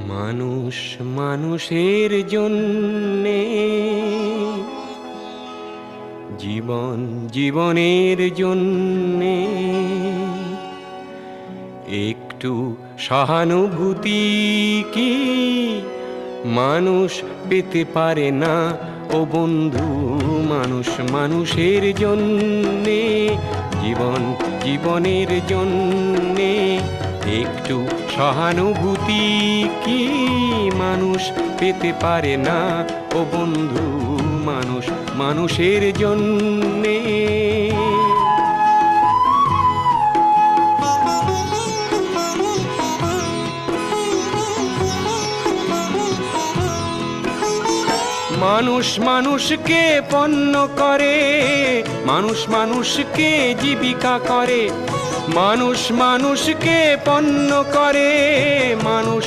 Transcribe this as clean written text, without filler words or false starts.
মানুষ মানুষের জন্যে, জীবন জীবনের জন্যে একটু সহানুভূতি কি মানুষ পেতে পারে না ও বন্ধু? মানুষ মানুষের জন্যে, জীবন জীবনের জন্যে একটু সহানুভূতি কি মানুষ পেতে পারে না ও বন্ধু? মানুষ মানুষের জন্যে। মানুষ মানুষকে পণ্য করে, মানুষ মানুষকে জীবিকা করে, মানুষ মানুষকে পণ্য করে, মানুষ